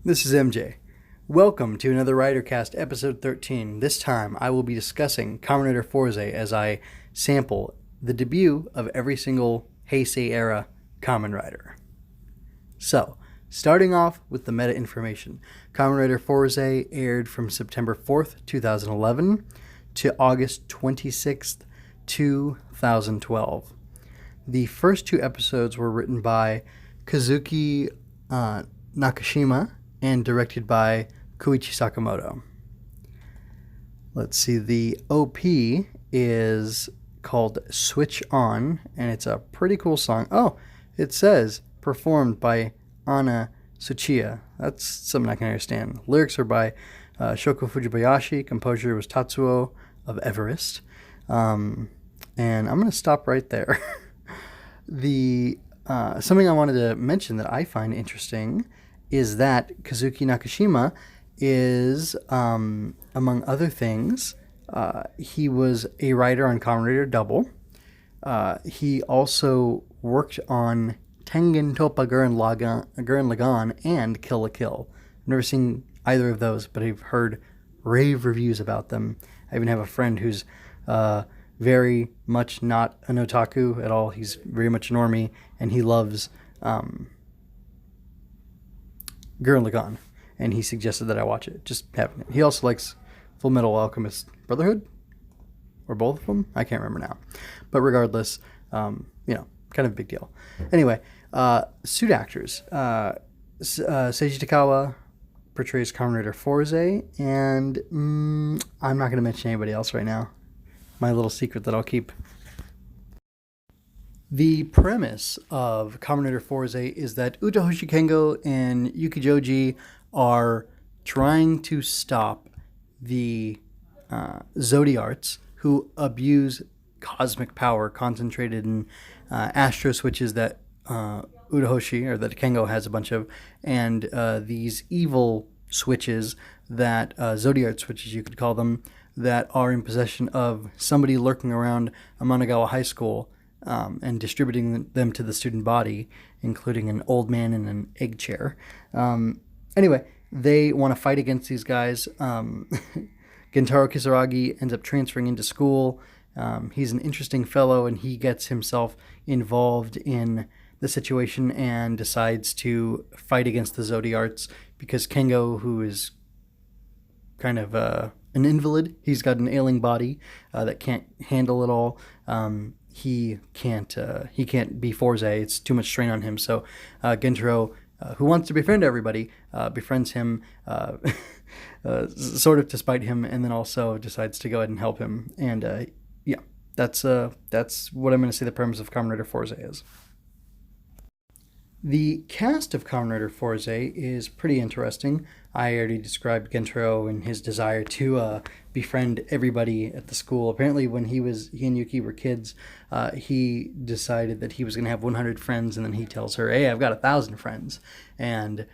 This is MJ. Welcome to another Ridercast, episode 13. This time I will be discussing Kamen Rider Fourze as I sample the debut of every single Hesei-era Kamen Rider. So, starting off with the meta information. Kamen Rider Fourze aired from September 4th, 2011 to August 26th, 2012. The first two episodes were written by Kazuki Nakashima and directed by Koichi Sakamoto. Let's see, the OP is called Switch On, and it's a pretty cool song. Oh, it says performed by Anna Tsuchiya. That's something I can understand. Lyrics are by Shoko Fujibayashi. Composer was Tatsuo of Everest. And I'm going to stop right there. The something I wanted to mention that I find interesting is that Kazuki Nakashima is, among other things, he was a writer on Kamen Rider Double. He also worked on Tengen Toppa Gurren Lagann and Kill la Kill. I've never seen either of those, but I've heard rave reviews about them. I even have a friend who's very much not an otaku at all. He's very much a normie, and he loves Gurren Lagann, and he suggested that I watch it. Just having it. He also likes Full Metal Alchemist Brotherhood, or both of them. I can't remember now, but regardless, kind of a big deal. Anyway, suit actors. Seiji Takawa portrays Kamen Rider Fourze, and I'm not going to mention anybody else right now. My little secret that I'll keep. The premise of Kamen Rider Fourze is that Utahoshi Kengo and Yuki Joji are trying to stop the Zodiarts, who abuse cosmic power concentrated in astro switches that Utahoshi, or that Kengo has a bunch of, and these evil switches that Zodiart switches, you could call them, that are in possession of somebody lurking around Amanagawa High School and distributing them to the student body, including an old man in an egg chair. Anyway, they want to fight against these guys. Gentarou Kisaragi ends up transferring into school. He's an interesting fellow, and he gets himself involved in the situation and decides to fight against the Zodiarts because Kengo, who is kind of an invalid, he's got an ailing body that can't handle it all. He can't be Fourze. It's too much strain on him. So Gentarou, who wants to befriend everybody, befriends him, sort of to spite him, and then also decides to go ahead and help him. And that's what I'm going to say the premise of Kamen Rider Fourze is. The cast of Kamen Rider Fourze is pretty interesting. I already described Gentarou and his desire to befriend everybody at the school. Apparently, when he and Yuki were kids, he decided that he was going to have 100 friends, and then he tells her, "Hey, I've got 1,000 friends." And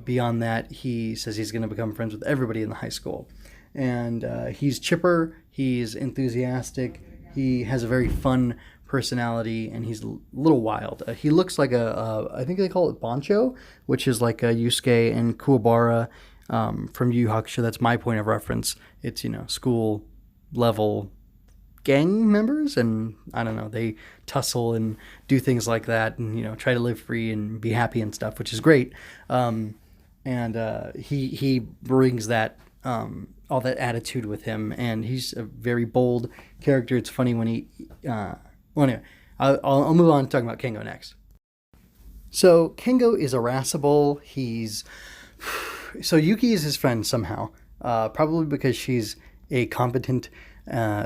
beyond that, he says he's going to become friends with everybody in the high school. And he's chipper, he's enthusiastic, he has a very fun personality, and he's a little wild. He looks like I think they call it Bancho, which is like a Yusuke and Kuwabara from Yu Yu Hakusho. That's my point of reference. It's, school level gang members, and I don't know, they tussle and do things like that, and try to live free and be happy and stuff, which is great. And he brings that all that attitude with him, and he's a very bold character. It's funny when he anyway, I'll move on to talking about Kengo next. So Kengo is irascible. So Yuki is his friend somehow, probably because she's a competent,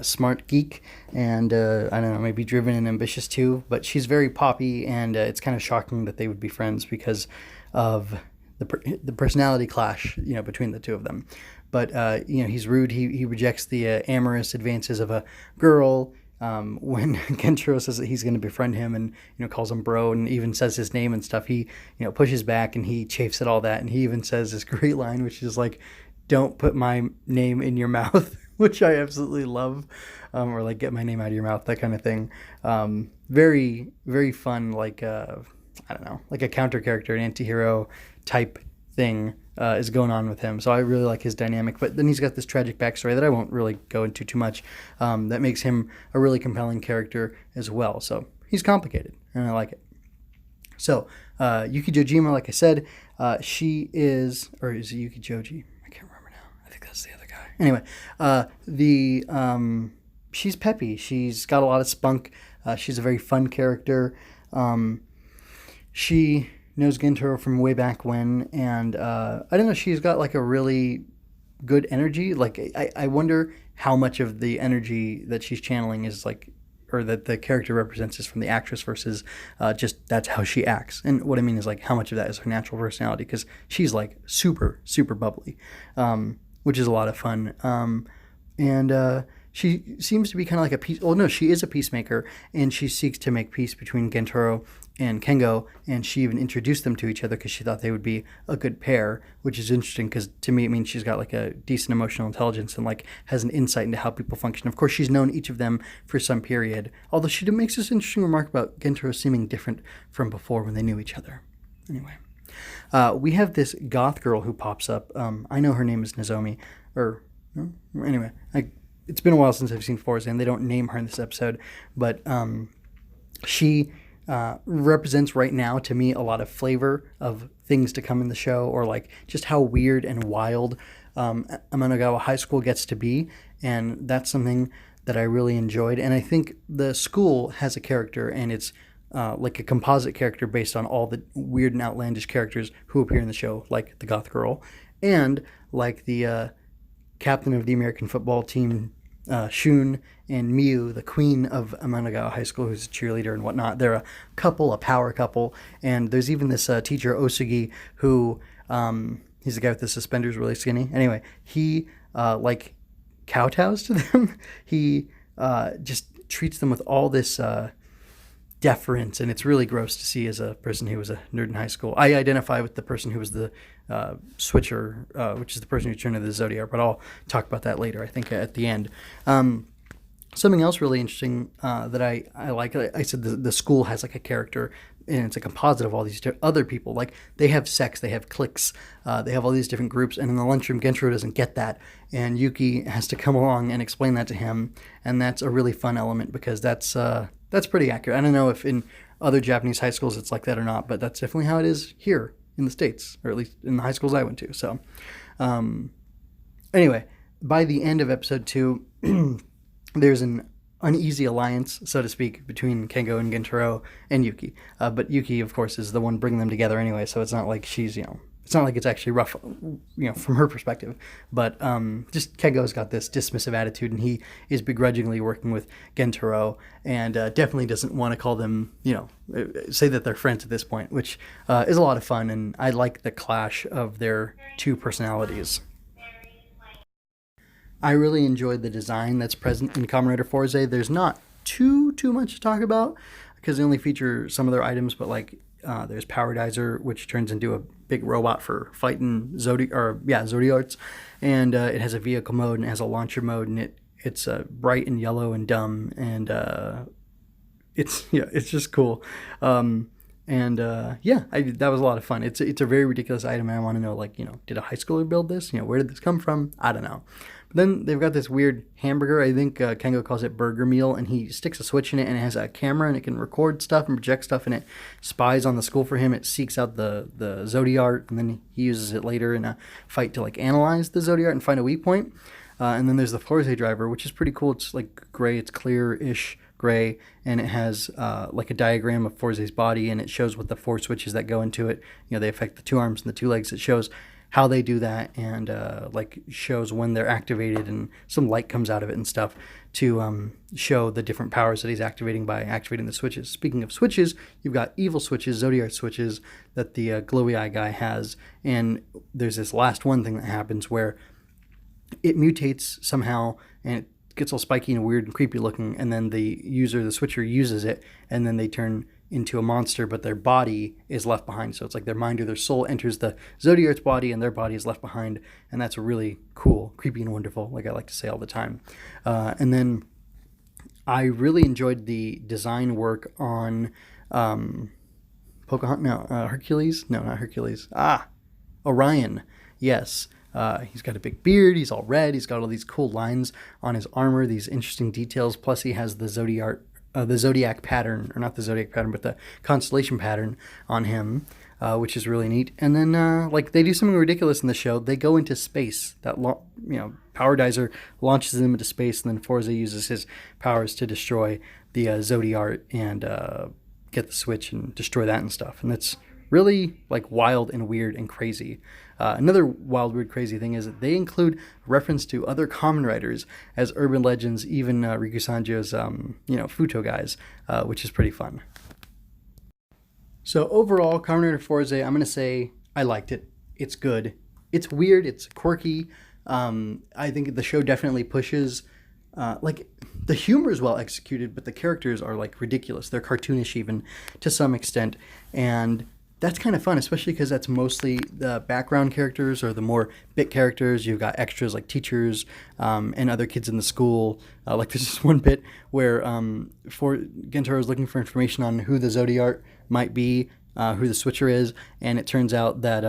smart geek, and I don't know, maybe driven and ambitious too. But she's very poppy, and it's kind of shocking that they would be friends because of the personality clash, between the two of them. But he's rude. He rejects the amorous advances of a girl. When Gentarou says that he's going to befriend him and calls him bro and even says his name and stuff, he pushes back and he chafes at all that, and he even says this great line, which is like, "Don't put my name in your mouth," which I absolutely love, or like, "Get my name out of your mouth," that kind of thing. Very, very fun, like I don't know, like a counter character, an anti-hero type thing is going on with him. So I really like his dynamic. But then he's got this tragic backstory that I won't really go into too much. That makes him a really compelling character as well. So he's complicated, and I like it. So Yuki Jojima, like I said, she is, or is it Yuki Joji? I can't remember now. I think that's the other guy. Anyway, she's peppy. She's got a lot of spunk. She's a very fun character. She knows Gentarou from way back when, and I don't know, she's got like a really good energy. Like I wonder how much of the energy that she's channeling is like, or that the character represents, is from the actress versus just that's how she acts. And what I mean is like how much of that is her natural personality, because she's like super, super bubbly, which is a lot of fun. And she seems to be kind of like a peace. Well, no, she is a peacemaker, and she seeks to make peace between Gentarou and Kengo, and she even introduced them to each other because she thought they would be a good pair, which is interesting because to me it means she's got like a decent emotional intelligence and like has an insight into how people function. Of course, she's known each of them for some period, although she makes this interesting remark about Gentarou seeming different from before when they knew each other. Anyway, we have this goth girl who pops up. I know her name is Nozomi, or no? Anyway, it's been a while since I've seen Fourze, and they don't name her in this episode, but she represents right now to me a lot of flavor of things to come in the show, or like just how weird and wild Amanagawa High School gets to be, and that's something that I really enjoyed. And I think the school has a character, and it's like a composite character based on all the weird and outlandish characters who appear in the show, like the goth girl, and like the captain of the American football team, Shun, and Miu, the queen of Amanagawa High School, who's a cheerleader and whatnot. They're a couple, a power couple. And there's even this teacher, Osugi, who, he's the guy with the suspenders, really skinny. Anyway, he, like, kowtows to them. He just treats them with all this deference, and it's really gross to see as a person who was a nerd in high school. I identify with the person who was the switcher, which is the person who turned into the Zodiart, but I'll talk about that later, I think, at the end. Something else really interesting that I like, I said the school has like a character, and it's a composite of all these other people. Like, they have sects, they have cliques, they have all these different groups, and in the lunchroom, Gentarou doesn't get that, and Yuki has to come along and explain that to him, and that's a really fun element, because that's pretty accurate. I don't know if in other Japanese high schools it's like that or not, but that's definitely how it is here in the States, or at least in the high schools I went to. So anyway, by the end of episode 2, there's an uneasy alliance, so to speak, between Kengo and Gentarou and Yuki. But Yuki, of course, is the one bringing them together anyway, so it's not like she's, it's not like it's actually rough, from her perspective. But just Kengo's got this dismissive attitude, and he is begrudgingly working with Gentarou, and definitely doesn't want to call them, say that they're friends at this point, which is a lot of fun, and I like the clash of their two personalities. I really enjoyed the design that's present in Kamen Rider Fourze. There's not too much to talk about, because they only feature some of their items, but like there's Powerdizer, which turns into a big robot for fighting Zodiarts, and it has a vehicle mode and it has a launcher mode, and it's bright and yellow and dumb, and it's just cool. That was a lot of fun. It's a very ridiculous item, and I want to know, did a high schooler build this? Where did this come from? I don't know. But then they've got this weird hamburger. I think Kengo calls it burger meal, and he sticks a switch in it, and it has a camera, and it can record stuff and project stuff, and it spies on the school for him. It seeks out the Zodiart, and then he uses it later in a fight to analyze the Zodiart and find a weak point. And then there's the Fourze driver, which is pretty cool. It's gray. It's clear-ish gray, and it has a diagram of Fourze's body, and it shows what the 4 switches that go into it. They affect the 2 arms and the 2 legs. It shows how they do that, and shows when they're activated, and some light comes out of it and stuff to show the different powers that he's activating by activating the switches. Speaking of switches, you've got evil switches, Zodiart switches, that the glowy eye guy has, and there's this last one thing that happens where it mutates somehow, and it gets all spiky and weird and creepy looking, and then the switcher uses it, and then they turn into a monster, but their body is left behind. So it's like their mind or their soul enters the Zodiart's body, and their body is left behind, and that's really cool, creepy, and wonderful, like I like to say all the time. And then I really enjoyed the design work on Hercules? No, not Hercules. Orion. Yes. He's got a big beard. He's all red. He's got all these cool lines on his armor, these interesting details. Plus, he has the zodiac pattern, or not the zodiac pattern, but the constellation pattern on him, which is really neat. And then, like, they do something ridiculous in the show. They go into space. Power Dizer launches them into space, and then Fourze uses his powers to destroy the Zodiart and get the switch and destroy that and stuff. And that's really like wild and weird and crazy. Another wild, weird, crazy thing is that they include reference to other Kamen Riders as urban legends, even Riku Sanjo's, Futo guys, which is pretty fun. So overall, Kamen Rider Fourze, I'm going to say I liked it. It's good. It's weird. It's quirky. I think the show definitely pushes, the humor is well executed, but the characters are like ridiculous. They're cartoonish even to some extent. And that's kind of fun, especially because that's mostly the background characters or the more bit characters. You've got extras like teachers and other kids in the school. Like there's this one bit where Gentarou is looking for information on who the Zodiart might be, who the Switcher is, and it turns out that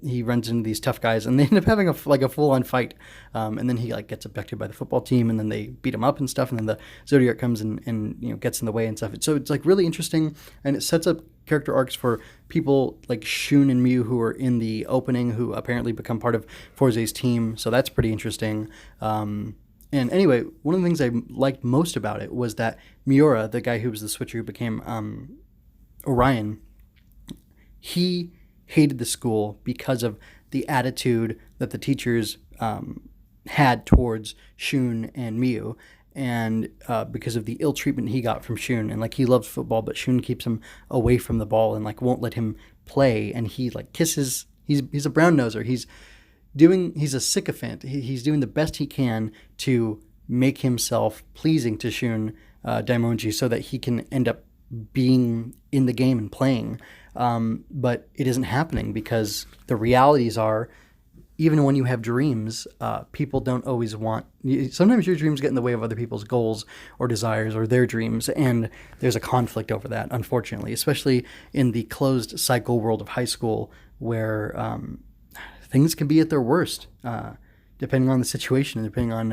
he runs into these tough guys, and they end up having a full-on fight. And then he gets abducted by the football team, and then they beat him up and stuff, and then the Zodiart comes and gets in the way and stuff. So it's really interesting, and it sets up character arcs for people like Shun and Mew who are in the opening, who apparently become part of Fourze's team. So that's pretty interesting. And anyway, one of the things I liked most about it was that Miura, the guy who was the Switcher who became Orion, he hated the school because of the attitude that the teachers had towards Shun and Miu, and because of the ill treatment he got from Shun. And he loves football, but Shun keeps him away from the ball and won't let him play. And he kisses. He's a brown noser. He's a sycophant. He's doing the best he can to make himself pleasing to Shun Daimonji so that he can end up being in the game and playing. But it isn't happening because the realities are, even when you have dreams, people don't always sometimes your dreams get in the way of other people's goals or desires or their dreams, and there's a conflict over that, unfortunately, especially in the closed cycle world of high school where things can be at their worst, depending on the situation, depending on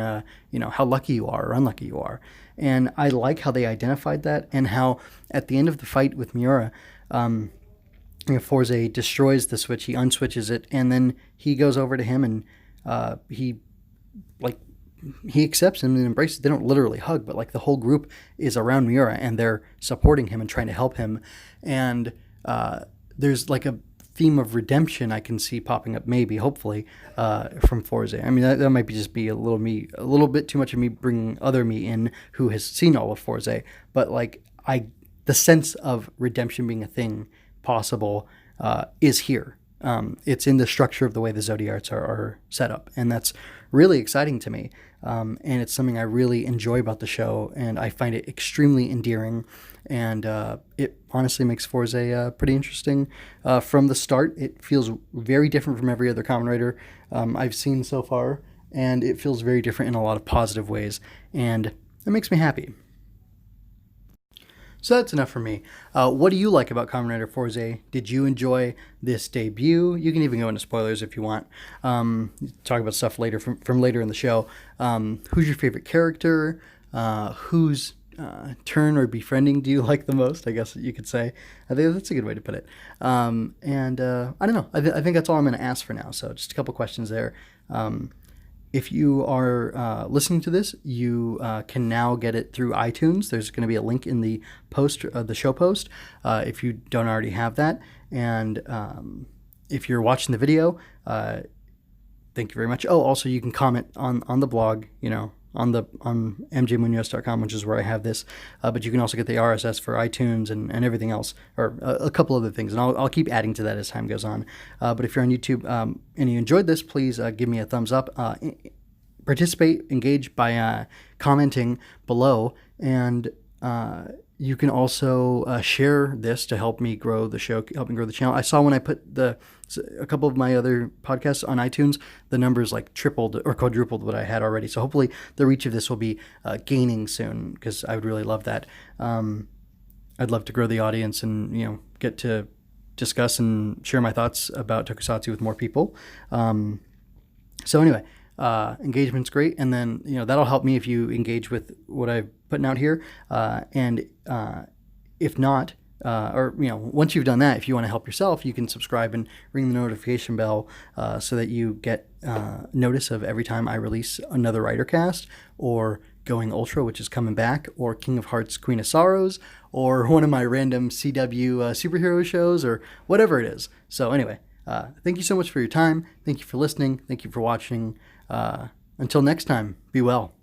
how lucky you are or unlucky you are. And I like how they identified that, and how at the end of the fight with Miura, Fourze destroys the switch, he unswitches it, and then he goes over to him and he accepts him and embraces. They don't literally hug, but the whole group is around Miura and they're supporting him and trying to help him. And there's a theme of redemption I can see popping up, maybe, hopefully, from Fourze. I mean, that might just be a little bit too much of me bringing other me in who has seen all of Fourze, but the sense of redemption being a thing possible is here. It's in the structure of the way the Zodiarts are set up, and that's really exciting to me. And it's something I really enjoy about the show, and I find it extremely endearing. And it honestly makes Fourze pretty interesting from the start. It feels very different from every other Kamen Rider I've seen so far, and it feels very different in a lot of positive ways, and it makes me happy. So that's enough for me. What do you like about Kamen Rider Fourze? Did you enjoy this debut? You can even go into spoilers if you want. Talk about stuff later from later in the show. Who's your favorite character? Whose turn or befriending do you like the most? I guess you could say. I think that's a good way to put it. And I don't know. I think that's all I'm going to ask for now. So just a couple questions there. If you are listening to this, you can now get it through iTunes. There's going to be a link in the post, the show post, if you don't already have that. And if you're watching the video, thank you very much. Oh, also you can comment on the blog, on mjmunoz.com, which is where I have this. But you can also get the RSS for iTunes and everything else, or a couple other things. And I'll keep adding to that as time goes on. But if you're on YouTube and you enjoyed this, please give me a thumbs up. Participate, engage by commenting below. And you can also share this to help me grow the show, help me grow the channel. I saw when I put a couple of my other podcasts on iTunes, the numbers tripled or quadrupled what I had already. So hopefully the reach of this will be gaining soon, because I would really love that. I'd love to grow the audience and get to discuss and share my thoughts about tokusatsu with more people. So anyway, engagement's great, and then that'll help me if you engage with what I'm putting out here. And if not, or once you've done that, if you want to help yourself, you can subscribe and ring the notification bell so that you get notice of every time I release another Ridercast, or Going Ultra, which is coming back, or King of Hearts, Queen of Sorrows, or one of my random CW superhero shows, or whatever it is. So anyway, thank you so much for your time. Thank you for listening. Thank you for watching. Until next time, be well.